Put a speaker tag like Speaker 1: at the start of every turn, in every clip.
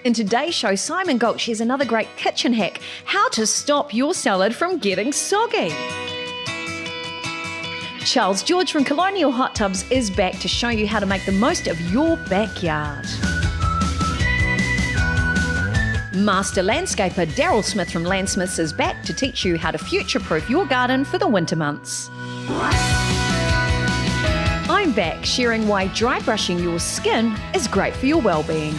Speaker 1: In today's show, Simon Gault shares another great kitchen hack, how to stop your salad from getting soggy. Charles George from Colonial Hot Tubs is back to show you how to make the most of your backyard. Master landscaper Darrell Smith from Landsmiths is back to teach you how to future-proof your garden for the winter months. I'm back sharing why dry brushing your skin is great for your well-being.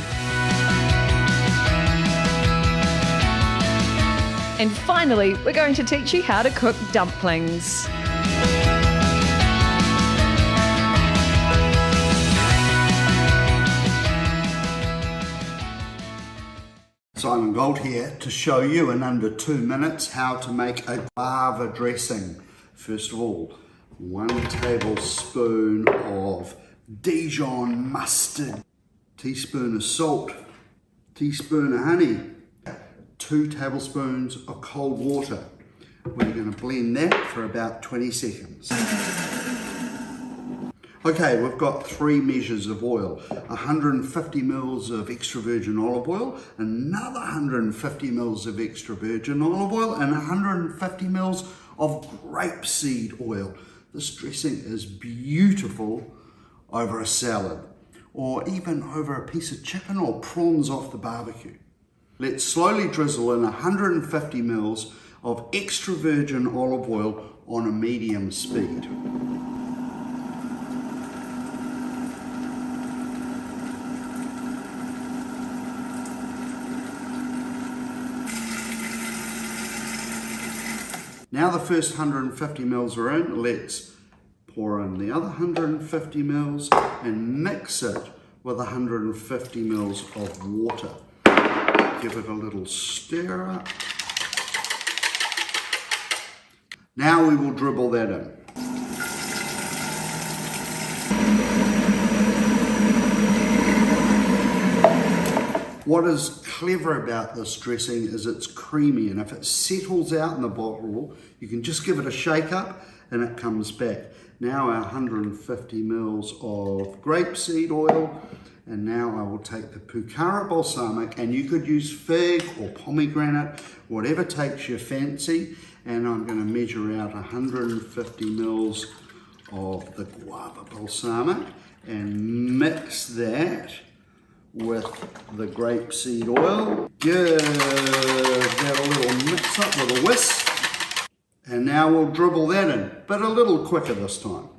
Speaker 1: And finally, we're going to teach you how to cook dumplings.
Speaker 2: Simon Gault here to show you in under 2 minutes how to make a guava dressing. First of all, 1 tablespoon of Dijon mustard, teaspoon of salt, teaspoon of honey, 2 tablespoons of cold water. We're going to blend that for about 20 seconds. Okay, we've got 3 measures of oil, 150 mils of extra virgin olive oil, another 150 mils of extra virgin olive oil, and 150 mils of grapeseed oil. This dressing is beautiful over a salad, or even over a piece of chicken or prawns off the barbecue. Let's slowly drizzle in 150 mils of extra virgin olive oil on a medium speed. Now the first 150 mils are in, let's pour in the other 150 mils and mix it with 150 mils of water. Give it a little stir up. Now we will dribble that in. What is clever about this dressing is it's creamy, and if it settles out in the bottle, you can just give it a shake up and it comes back. Now our 150 mils of grapeseed oil, and now I will take the Pucara balsamic, and you could use fig or pomegranate, whatever takes your fancy, and I'm going to measure out 150 mils of the guava balsamic and mix that with the grapeseed oil. Give that a little mix up with a whisk, and now we'll dribble that in, but a little quicker this time.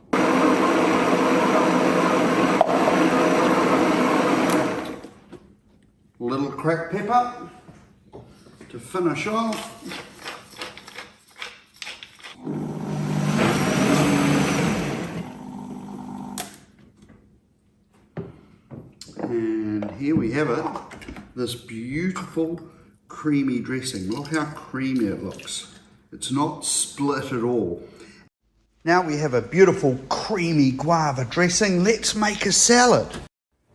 Speaker 2: Little cracked pepper to finish off. And here we have it, this beautiful creamy dressing. Look how creamy it looks. It's not split at all. Now we have a beautiful creamy guava dressing. Let's make a salad.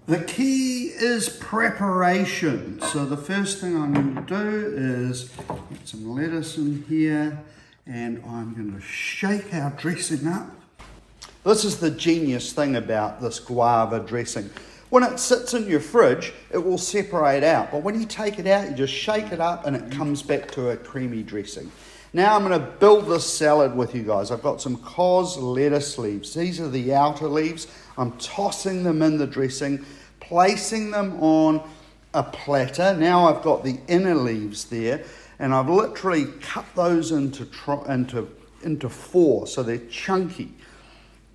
Speaker 2: The key is preparation. So the first thing I'm going to do is get some lettuce in here, and I'm going to shake our dressing up. This is the genius thing about this guava dressing. When it sits in your fridge, it will separate out. But when you take it out, you just shake it up and it comes back to a creamy dressing. Now I'm going to build this salad with you guys. I've got some cos lettuce leaves. These are the outer leaves. I'm tossing them in the dressing, placing them on a platter. Now I've got the inner leaves there, and I've literally cut those into 4 so they're chunky.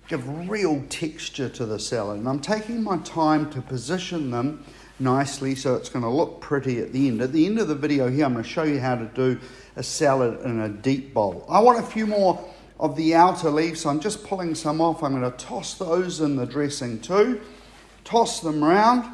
Speaker 2: Give real texture to the salad, and I'm taking my time to position them nicely so it's going to look pretty at the end. At the end of the video here, I'm going to show you how to do a salad in a deep bowl. I want a few more of the outer leaves, so I'm just pulling some off. I'm going to toss those in the dressing too. Toss them around.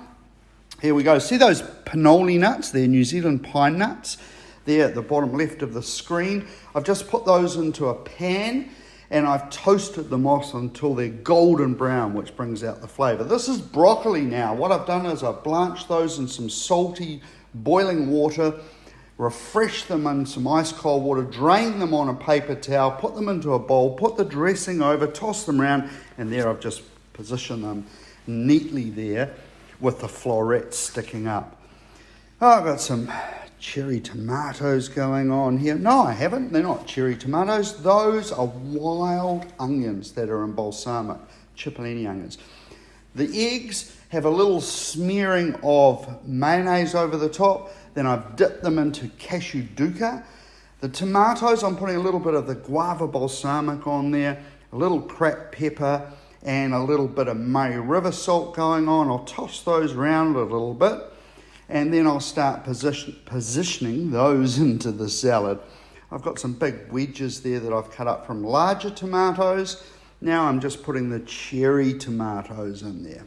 Speaker 2: Here we go. See those pinoli nuts? They're New Zealand pine nuts. There at the bottom left of the screen. I've just put those into a pan, and I've toasted them off until they're golden brown, which brings out the flavour. This is broccoli now. What I've done is I've blanched those in some salty boiling water, refresh them in some ice cold water, drain them on a paper towel, put them into a bowl, put the dressing over, toss them around, and there I've just positioned them neatly there with the florets sticking up. Oh, I've got some cherry tomatoes going on here. No, I haven't. They're not cherry tomatoes. Those are wild onions that are in balsamic, cipollini onions. The eggs have a little smearing of mayonnaise over the top. Then I've dipped them into cashew dukkha. The tomatoes, I'm putting a little bit of the guava balsamic on there, a little cracked pepper, and a little bit of Murray River salt going on. I'll toss those around a little bit, and then I'll start positioning those into the salad. I've got some big wedges there that I've cut up from larger tomatoes. Now I'm just putting the cherry tomatoes in there.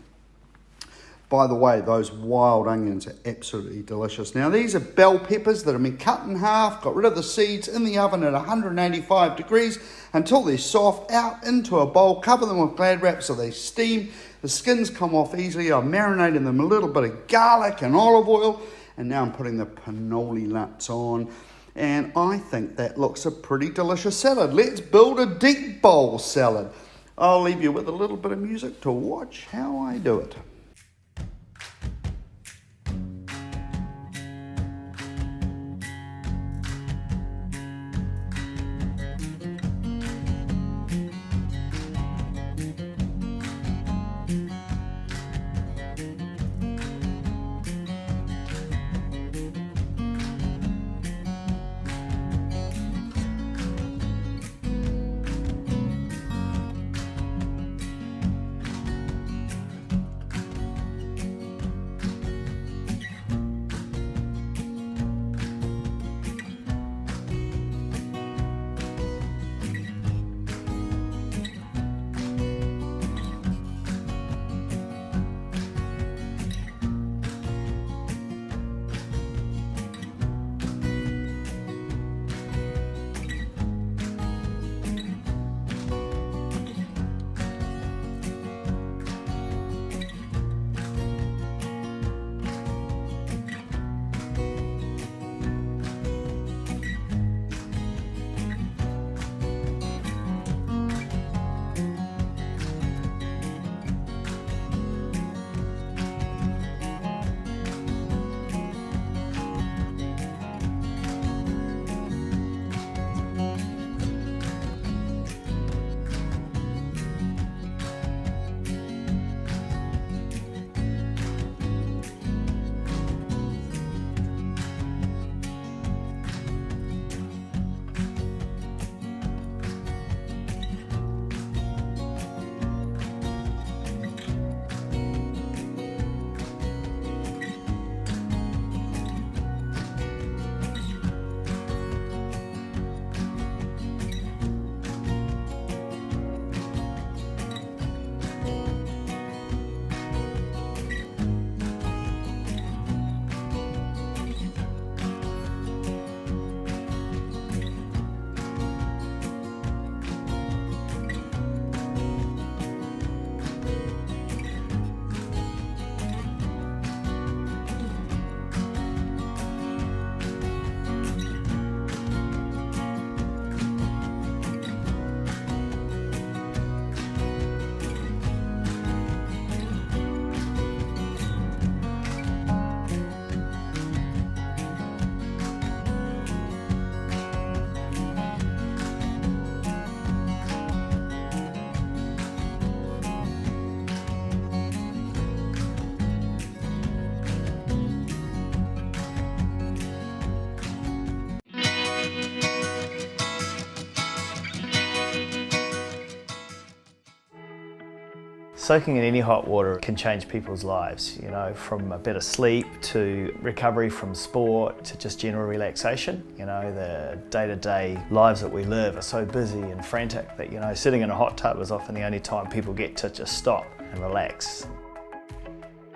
Speaker 2: By the way, those wild onions are absolutely delicious. Now these are bell peppers that have been cut in half, got rid of the seeds, in the oven at 185 degrees until they're soft, out into a bowl, cover them with Glad wrap so they steam. The skins come off easily. I've marinated them a little bit of garlic and olive oil, and now I'm putting the cannoli nuts on. And I think that looks a pretty delicious salad. Let's build a deep bowl salad. I'll leave you with a little bit of music to watch how I do it.
Speaker 3: Soaking in any hot water can change people's lives, you know, from a better sleep to recovery from sport to just general relaxation. You know, the day-to-day lives that we live are so busy and frantic that, you know, sitting in a hot tub is often the only time people get to just stop and relax.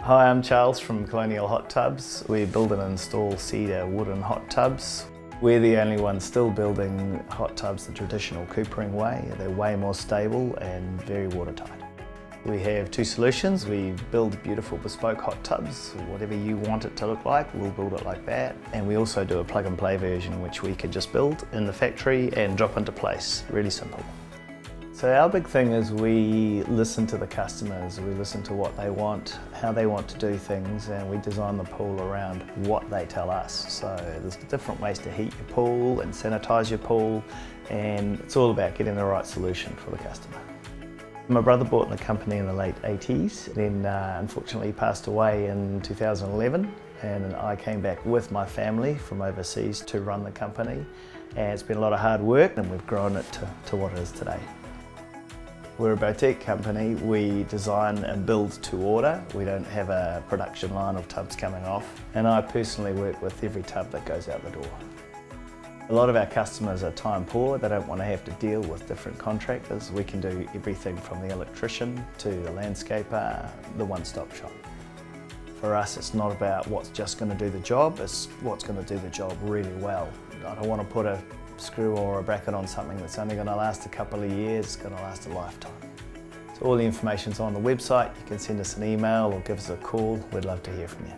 Speaker 3: Hi, I'm Charles from Colonial Hot Tubs. We build and install cedar wooden hot tubs. We're the only ones still building hot tubs the traditional coopering way. They're way more stable and very watertight. We have two solutions. We build beautiful bespoke hot tubs. Whatever you want it to look like, we'll build it like that. And we also do a plug and play version which we could just build in the factory and drop into place. Really simple. So our big thing is we listen to the customers, we listen to what they want, how they want to do things, and we design the pool around what they tell us. So there's different ways to heat your pool and sanitise your pool, and it's all about getting the right solution for the customer. My brother bought the company in the late 80s, then unfortunately passed away in 2011, and I came back with my family from overseas to run the company, and it's been a lot of hard work, and we've grown it to what it is today. We're a boutique company. We design and build to order. We don't have a production line of tubs coming off, and I personally work with every tub that goes out the door. A lot of our customers are time poor. They don't want to have to deal with different contractors. We can do everything from the electrician to the landscaper, the one-stop shop. For us, it's not about what's just going to do the job, it's what's going to do the job really well. I don't want to put a screw or a bracket on something that's only going to last a couple of years, it's going to last a lifetime. So all the information's on the website. You can send us an email or give us a call. We'd love to hear from you.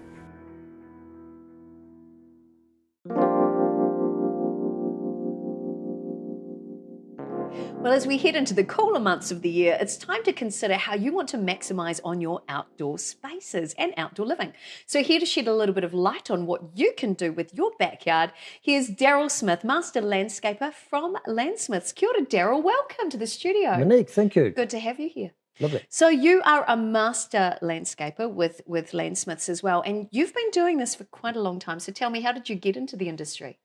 Speaker 1: Well, as we head into the cooler months of the year, it's time to consider how you want to maximise on your outdoor spaces and outdoor living. So here to shed a little bit of light on what you can do with your backyard, here's Darrell Smith, Master Landscaper from Landsmiths. Kia ora, Darrell. Welcome to the studio.
Speaker 4: Monique, thank you.
Speaker 1: Good to have you here.
Speaker 4: Lovely.
Speaker 1: So you are a master landscaper with Landsmiths as well, and you've been doing this for quite a long time. So tell me, how did you get into the industry?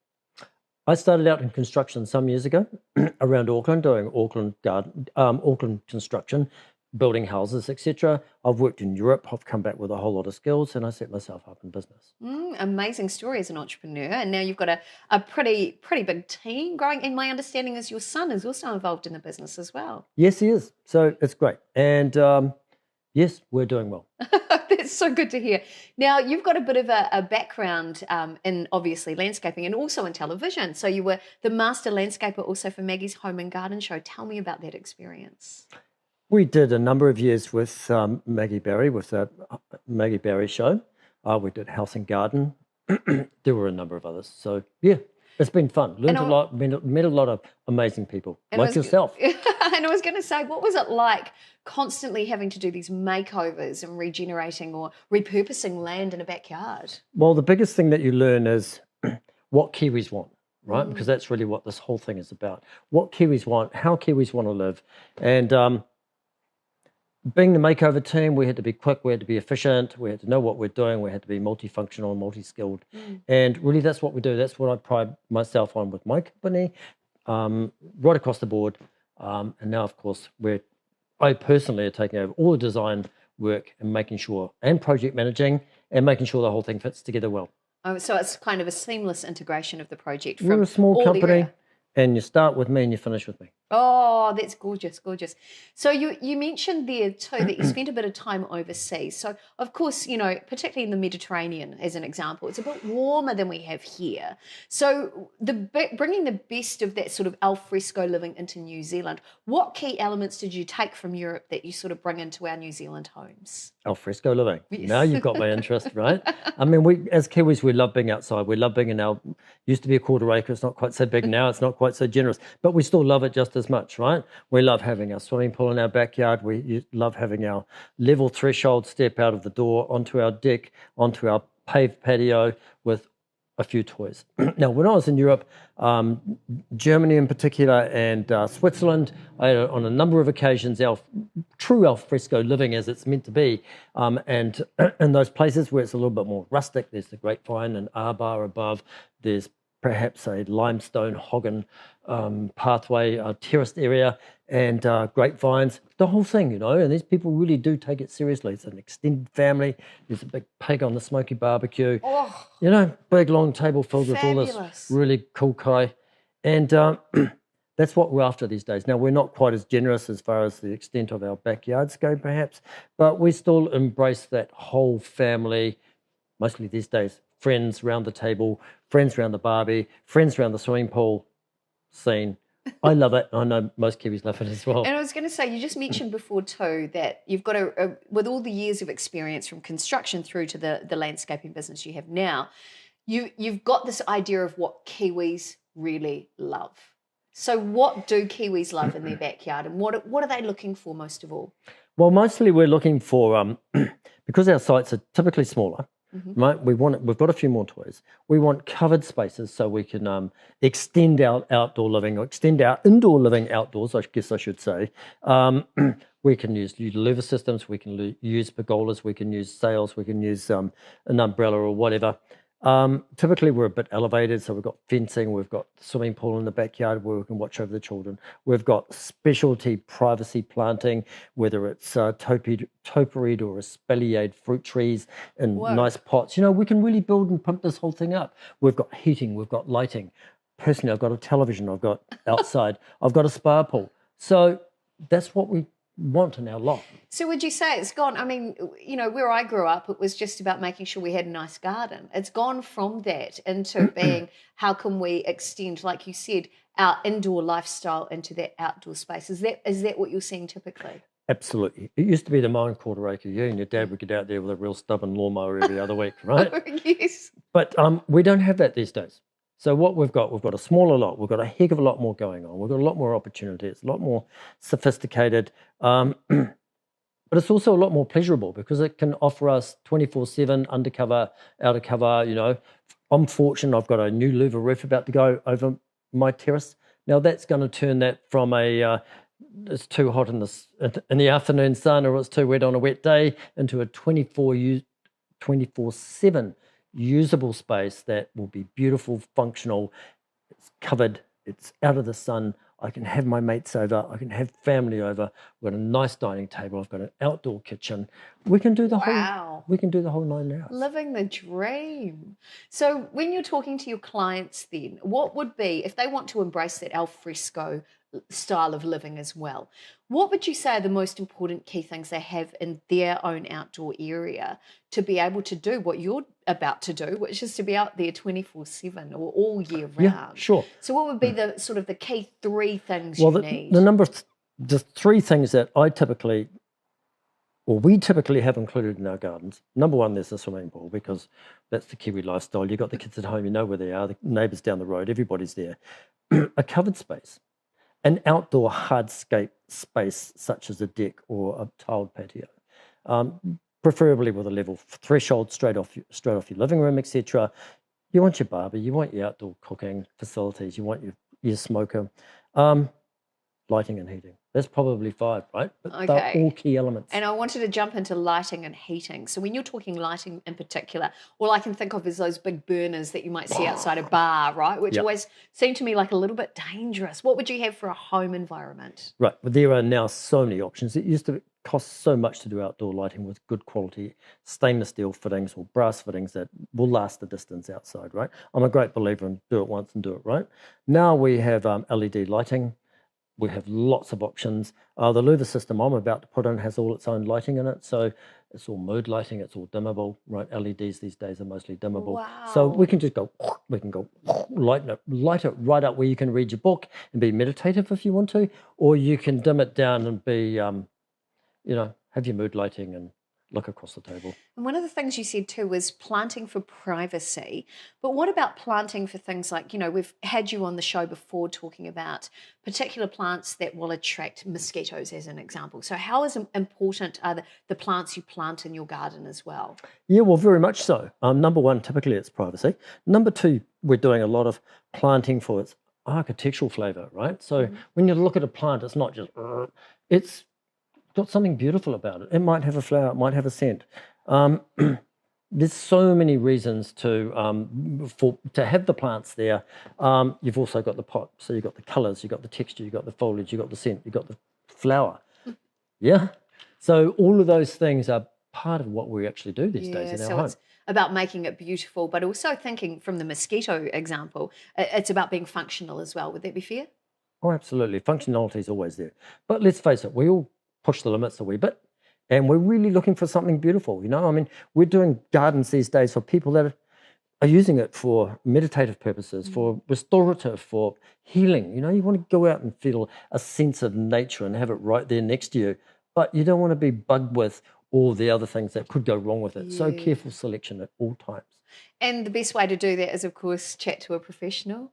Speaker 4: I started out in construction some years ago around Auckland, doing Auckland construction, building houses, etc. I've worked in Europe. I've come back with a whole lot of skills, and I set myself up in business.
Speaker 1: Amazing story as an entrepreneur, and now you've got a pretty big team growing. And my understanding is your son is also involved in the business as well.
Speaker 4: Yes, he is. So it's great, and yes, we're doing well.
Speaker 1: That's so good to hear. Now, you've got a bit of a background in obviously landscaping and also in television. So you were the master landscaper also for Maggie's Home and Garden Show. Tell me about that experience.
Speaker 4: We did a number of years with Maggie Berry, with the Maggie Berry show. We did House and Garden. There were a number of others. So, yeah, it's been fun. Learned a lot, met a lot of amazing people, like yourself.
Speaker 1: And I was going to say, what was it like constantly having to do these makeovers and regenerating or repurposing land in a backyard?
Speaker 4: Well, the biggest thing that you learn is what Kiwis want, right? Because that's really what this whole thing is about. What Kiwis want, how Kiwis want to live. And being the makeover team, we had to be quick, we had to be efficient, we had to know what we're doing, we had to be multifunctional, multi-skilled. And really that's what we do. That's what I pride myself on with my company, right across the board. And now, of course, I personally are taking over all the design work and making sure, and project managing, and making sure the whole thing fits together well.
Speaker 1: Oh, so it's kind of a seamless integration of the project.
Speaker 4: We're a small company, and you start with me and you finish with me.
Speaker 1: Oh, that's gorgeous, gorgeous. So you mentioned there too that you spent a bit of time overseas. So of course, you know, particularly in the Mediterranean as an example, it's a bit warmer than we have here. So bringing the best of that sort of al fresco living into New Zealand, what key elements did you take from Europe that you sort of bring into our New Zealand homes?
Speaker 4: Al fresco living.
Speaker 1: Yes.
Speaker 4: Now you've got my interest, right? I mean, we as Kiwis, we love being outside. We love being in our, used to be a quarter acre. It's not quite so big now. It's not quite so generous, but we still love it just as much, right? We love having our swimming pool in our backyard. We love having our level threshold step out of the door onto our deck, onto our paved patio with a few toys. Now, when I was in Europe, Germany in particular, and Switzerland, I had on a number of occasions true al fresco living as it's meant to be. And in those places where it's a little bit more rustic, there's the grapevine and arbor above, there's perhaps a limestone hoggen pathway, terraced area, and grapevines, the whole thing, you know, and these people really do take it seriously. It's an extended family. There's a big pig on the smoky barbecue, you know, big long table filled with all this really cool kai. And that's what we're after these days. Now, we're not quite as generous as far as the extent of our backyards go, perhaps, but we still embrace that whole family, mostly these days, friends round the table, friends round the barbie, friends round the swimming pool scene. I love it. I know most Kiwis love it as well.
Speaker 1: And I was going to say, you just mentioned before too that you've got with all the years of experience from construction through to the landscaping business you have now, you've got this idea of what Kiwis really love. So what do Kiwis love in their backyard, and what are they looking for most of all?
Speaker 4: Well, mostly we're looking for, because our sites are typically smaller, right? We've got a few more toys. We want covered spaces so we can extend our outdoor living, or extend our indoor living outdoors, I guess I should say. We can use louver systems, we can use pergolas, we can use sails, we can use an umbrella or whatever. Typically we're a bit elevated, so we've got fencing, we've got the swimming pool in the backyard where we can watch over the children. We've got specialty privacy planting, whether it's topiary or espaliered fruit trees in nice pots. We can really build and pump this whole thing up. We've got heating, we've got lighting. Personally, I've got a television, I've got outside, I've got a spa pool. So that's what we want in our lot.
Speaker 1: So would you say it's gone, I mean, where I grew up, it was just about making sure we had a nice garden. It's gone from that into being, how can we extend, like you said, our indoor lifestyle into that outdoor space? Is that what you're seeing typically?
Speaker 4: Absolutely. It used to be the mowing quarter acre. You and your dad would get out there with a real stubborn lawnmower every other week, right?
Speaker 1: Yes.
Speaker 4: But we don't have that these days. So what we've got a smaller lot. We've got a heck of a lot more going on. We've got a lot more opportunity. It's a lot more sophisticated. But it's also a lot more pleasurable because it can offer us 24/7 undercover, outer cover. I'm fortunate I've got a new louver roof about to go over my terrace. Now that's going to turn that from it's too hot in the afternoon sun, or it's too wet on a wet day, into a 24/7 usable space that will be beautiful, functional. It's covered, it's out of the sun. I can have my mates over, I can have family over. We've got a nice dining table, I've got an outdoor kitchen. We can do the whole 9 yards.
Speaker 1: Living the dream. So when you're talking to your clients then, what would be, if they want to embrace that al fresco style of living as well, what would you say are the most important key things they have in their own outdoor area to be able to do what you're about to do, which is to be out there 24/7 or all year round?
Speaker 4: Yeah, sure.
Speaker 1: So what would be the sort of the key 3 things
Speaker 4: you
Speaker 1: need?
Speaker 4: The 3 things that we typically have included in our gardens. Number 1, there's the swimming pool, because that's the Kiwi lifestyle. You've got the kids at home, you know where they are, the neighbours down the road, everybody's there. A covered space. An outdoor hardscape space such as a deck or a tiled patio, preferably with a level threshold straight off your living room, etc. You want your barbie, you want your outdoor cooking facilities, you want your smoker, lighting and heating. That's probably 5, right? But they're all key elements.
Speaker 1: And I wanted to jump into lighting and heating. So when you're talking lighting in particular, all I can think of is those big burners that you might see outside a bar, right? Which always seem to me like a little bit dangerous. What would you have for a home environment?
Speaker 4: Right, but there are now so many options. It used to cost so much to do outdoor lighting with good quality stainless steel fittings or brass fittings that will last the distance outside, right? I'm a great believer in do it once and do it right. Now we have LED lighting. We have lots of options. The louver system I'm about to put in has all its own lighting in it. So it's all mood lighting, it's all dimmable, right? LEDs these days are mostly dimmable.
Speaker 1: Wow.
Speaker 4: So we can just go light it right up where you can read your book and be meditative if you want to, or you can dim it down and be, have your mood lighting and look across the table.
Speaker 1: And one of the things you said too was planting for privacy. But what about planting for things like, we've had you on the show before talking about particular plants that will attract mosquitoes as an example. So how important are the plants you plant in your garden as well?
Speaker 4: Yeah, well, very much so. Number 1, typically it's privacy. Number 2, we're doing a lot of planting for its architectural flavour, right? So when you look at a plant, it's not just, it's got something beautiful about it. It might have a flower, it might have a scent. There's so many reasons to have the plants there. You've also got the pot, so you've got the colours, you've got the texture, you've got the foliage, you've got the scent, you've got the flower. Yeah? So all of those things are part of what we actually do these days in our home.
Speaker 1: It's about making it beautiful, but also thinking from the mosquito example, it's about being functional as well. Would that be fair?
Speaker 4: Oh, absolutely. Functionality is always there. But let's face it, we all push the limits a wee bit, and we're really looking for something beautiful. I mean, we're doing gardens these days for people that are using it for meditative purposes, for restorative, for healing. You want to go out and feel a sense of nature and have it right there next to you, but you don't want to be bugged with all the other things that could go wrong with it. So careful selection at all times.
Speaker 1: And the best way to do that is, of course, chat to a professional.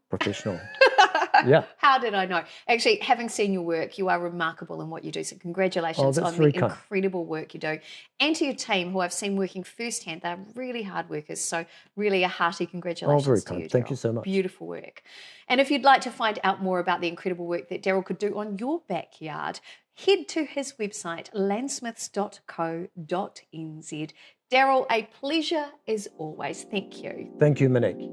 Speaker 4: Yeah.
Speaker 1: How did I know? Actually, having seen your work, you are remarkable in what you do. So congratulations
Speaker 4: that's
Speaker 1: on the
Speaker 4: very kind.
Speaker 1: incredible work you do. And to your team, who I've seen working firsthand, they're really hard workers. So really a hearty congratulations
Speaker 4: very
Speaker 1: to
Speaker 4: kind.
Speaker 1: you,
Speaker 4: Thank
Speaker 1: Darrell.
Speaker 4: you so much.
Speaker 1: Beautiful work. And if you'd like to find out more about the incredible work that Darrell could do on your backyard, head to his website, landsmiths.co.nz. Darrell, a pleasure as always. Thank you.
Speaker 4: Thank you, Monique.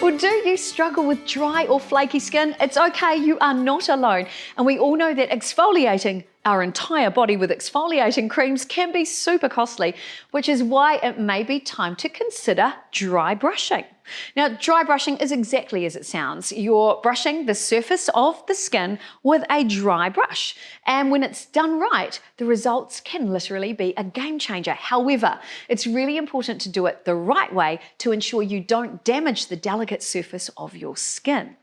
Speaker 1: Well, do you struggle with dry or flaky skin? It's okay, you are not alone. And we all know that exfoliating our entire body with exfoliating creams can be super costly, which is why it may be time to consider dry brushing. Now, dry brushing is exactly as it sounds. You're brushing the surface of the skin with a dry brush. And when it's done right, the results can literally be a game changer. However, it's really important to do it the right way to ensure you don't damage the delicate surface of your skin.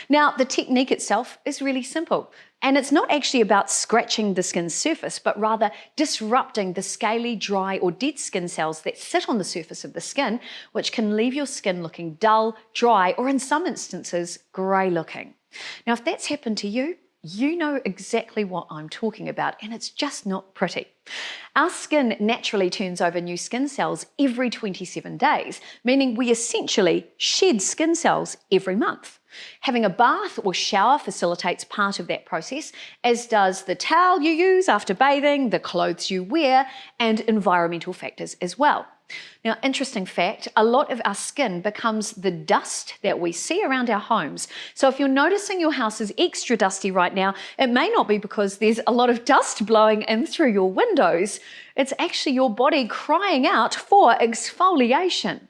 Speaker 1: Now, the technique itself is really simple, and it's not actually about scratching the skin's surface, but rather disrupting the scaly, dry, or dead skin cells that sit on the surface of the skin, which can leave your skin looking dull, dry, or in some instances, grey looking. Now, if that's happened to you, you know exactly what I'm talking about, and it's just not pretty. Our skin naturally turns over new skin cells every 27 days, meaning we essentially shed skin cells every month. Having a bath or shower facilitates part of that process, as does the towel you use after bathing, the clothes you wear, and environmental factors as well. Now, interesting fact, a lot of our skin becomes the dust that we see around our homes. So if you're noticing your house is extra dusty right now, it may not be because there's a lot of dust blowing in through your windows. It's actually your body crying out for exfoliation.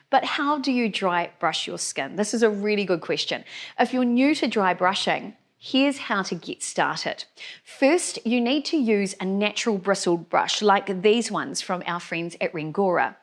Speaker 1: But how do you dry brush your skin? This is a really good question. If you're new to dry brushing, here's how to get started. First, you need to use a natural bristled brush like these ones from our friends at Rengora.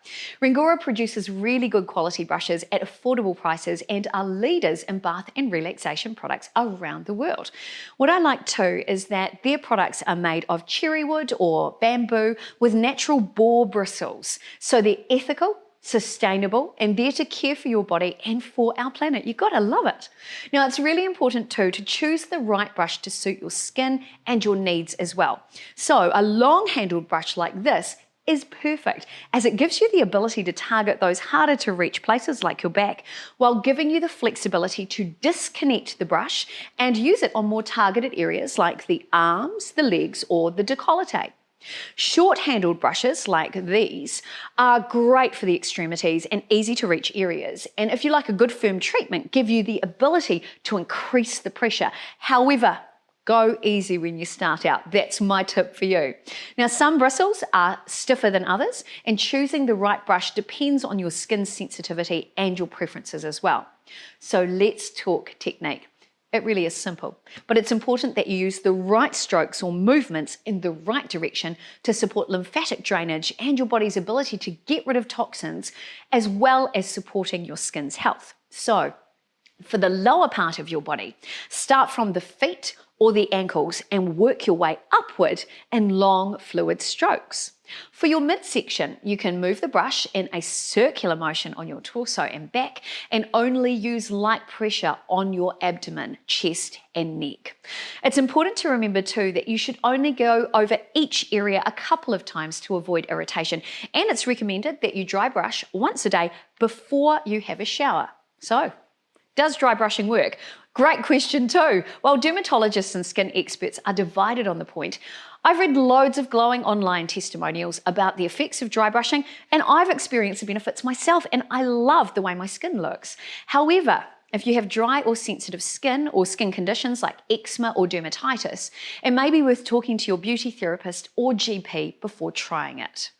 Speaker 1: Rengora produces really good quality brushes at affordable prices and are leaders in bath and relaxation products around the world. What I like too is that their products are made of cherry wood or bamboo with natural boar bristles. So they're ethical, sustainable, and there to care for your body and for our planet. You've got to love it. Now, it's really important too to choose the right brush to suit your skin and your needs as well. So a long-handled brush like this is perfect, as it gives you the ability to target those harder to reach places like your back, while giving you the flexibility to disconnect the brush and use it on more targeted areas like the arms, the legs, or the décolleté. Short-handled brushes like these are great for the extremities and easy to reach areas, and if you like a good firm treatment, give you the ability to increase the pressure. However, go easy when you start out. That's my tip for you. Now, some bristles are stiffer than others, and choosing the right brush depends on your skin sensitivity and your preferences as well. So let's talk technique. It really is simple, but it's important that you use the right strokes or movements in the right direction to support lymphatic drainage and your body's ability to get rid of toxins, as well as supporting your skin's health. So, for the lower part of your body, start from the feet or the ankles and work your way upward in long fluid strokes. For your midsection, you can move the brush in a circular motion on your torso and back, and only use light pressure on your abdomen, chest, and neck. It's important to remember too that you should only go over each area a couple of times to avoid irritation, and it's recommended that you dry brush once a day before you have a shower. So, does dry brushing work? Great question too. While dermatologists and skin experts are divided on the point, I've read loads of glowing online testimonials about the effects of dry brushing, and I've experienced the benefits myself, and I love the way my skin looks. However, if you have dry or sensitive skin or skin conditions like eczema or dermatitis, it may be worth talking to your beauty therapist or GP before trying it.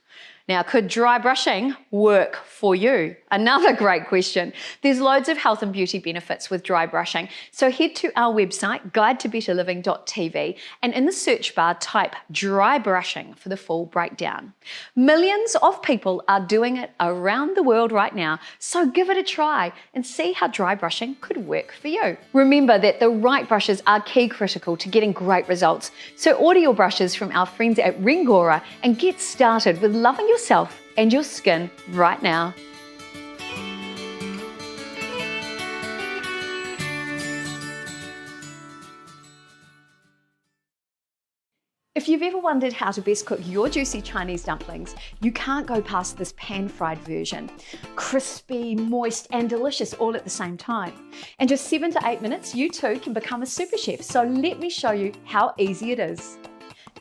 Speaker 1: Now, could dry brushing work for you? Another great question. There's loads of health and beauty benefits with dry brushing. So head to our website, guidetobetterliving.tv, and in the search bar, type dry brushing for the full breakdown. Millions of people are doing it around the world right now, so give it a try and see how dry brushing could work for you. Remember that the right brushes are key critical to getting great results. So order your brushes from our friends at Rengora and get started with loving yourself and your skin right now. If you've ever wondered how to best cook your juicy Chinese dumplings, you can't go past this pan-fried version. Crispy, moist, and delicious all at the same time. In just 7 to 8 minutes, you too can become a super chef. So let me show you how easy it is.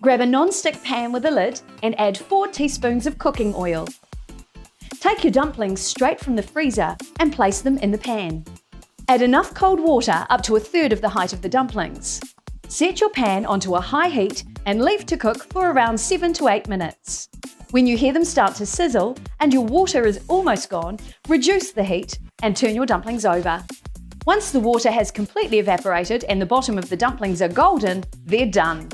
Speaker 1: Grab a non-stick pan with a lid and add 4 teaspoons of cooking oil. Take your dumplings straight from the freezer and place them in the pan. Add enough cold water up to 1/3 of the height of the dumplings. Set your pan onto a high heat and leave to cook for around 7 to 8 minutes. When you hear them start to sizzle and your water is almost gone, reduce the heat and turn your dumplings over. Once the water has completely evaporated and the bottom of the dumplings are golden, they're done.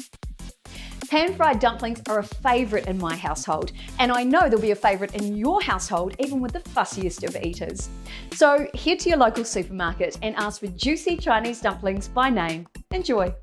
Speaker 1: Pan-fried dumplings are a favourite in my household, and I know they'll be a favourite in your household even with the fussiest of eaters. So head to your local supermarket and ask for juicy Chinese dumplings by name. Enjoy!